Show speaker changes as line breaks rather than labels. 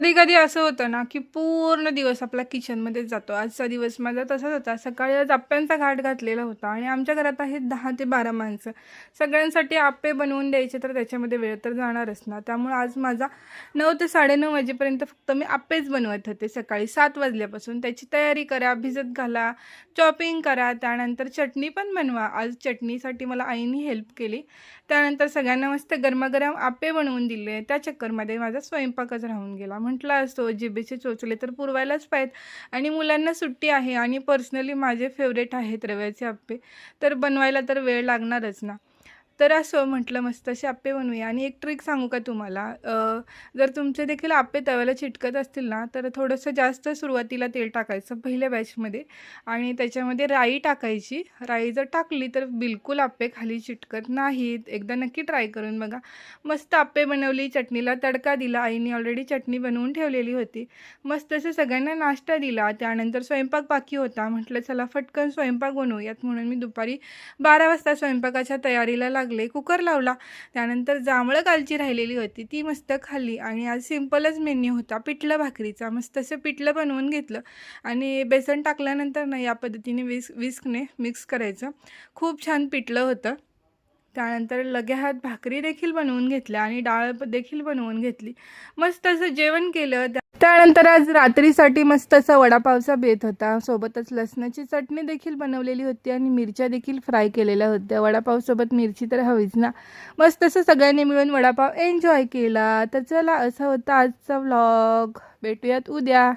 कधी-कधी असं होतं ना, की पूर्ण दिवस आपला किचनमध्येच जातो. आजचा दिवस माझा तसाच होता. सकाळी आज अप्प्यांचा घाट घातलेला होता आणि आमच्या घरात आहेत 10 ते 12 माणसं. सगळ्यांसाठी अप्पे बनवून द्यायचे, तर त्याच्यामध्ये वेळ तर जाणारच ना. त्यामुळे आज माझा 9 ते 9:30 वाजेपर्यंत फक्त मी अप्पेच बनवत होते. सकाळी 7 वाजल्यापासून त्याची तयारी करा, भिजत घाला, चॉपिंग करा, त्यानंतर चटणी पण बनवा. आज चटणीसाठी मला आईनी हेल्प केली. त्यानंतर सगळ्यांना मस्त गरमागरम अप्पे बनवून दिले. त्या चक्करमध्ये माझा स्वयंपाकच राहून गेला. म्हटलं असतो जिभेचे चोचले तर पुरवायलाच पाहिजेत आणि मुलांना सुट्टी आहे आणि पर्सनली माझे फेवरेट आहेत रव्याचे अप्पे. तर बनवायला तर वेळ लागणारच ना. तर असं म्हटलं मस्त असे अप्पे बनवूया आणि एक ट्रिक सांगू का तुम्हाला? जर तुमचे देखील अप्पे तव्याला चिटकत असतील ना, तर थोडंसं जास्त सुरुवातीला तेल टाकायचं पहिल्या बॅचमध्ये आणि त्याच्यामध्ये राई टाकायची. राई जर टाकली तर बिलकुल अप्पे खाली चिटकत नाहीत. एकदा नक्की ट्राय करून बघा. मस्त अप्पे बनवली, चटणीला तडका दिला. आईने ऑलरेडी चटणी बनवून ठेवलेली होती. मस्त असं सगळ्यांना नाश्ता दिला. त्यानंतर स्वयंपाक बाकी होता. म्हटलं चला फटकन स्वयंपाक बनवूयात म्हणून मी दुपारी 12 वाजता स्वयंपाकाच्या तयारीला लागले. कुकर लावला. त्यानंतर जांभळं कालची राहिलेली होती ती मस्त खाल्ली आणि आज सिंपलच मेन्यू होता पिठलं भाकरीचा. मस्त असं पिठलं बनवून घेतलं आणि बेसन टाकल्यानंतर ना या पद्धतीने विस्कने मिक्स करायचं. खूप छान पिठलं होतं. त्यानंतर लगेहात भाकरी देखील बनवून घेतल्या आणि डाळ देखील बनवून घेतली. मस्त असं जेवण केलं. त्यानंतर आज रात्रीसाठी मस्त असा वडापावचा बेत होता. सोबतच लसणाची चटणी देखील बनवलेली होती आणि मिरच्या देखील फ्राय केलेल्या होत्या. वडापावसोबत मिरची तर हवीच ना. मस्त असं सगळ्यांनी मिळून वडापाव एन्जॉय केला. तर चला असा होता आजचा व्लॉग. भेटूयात उद्या.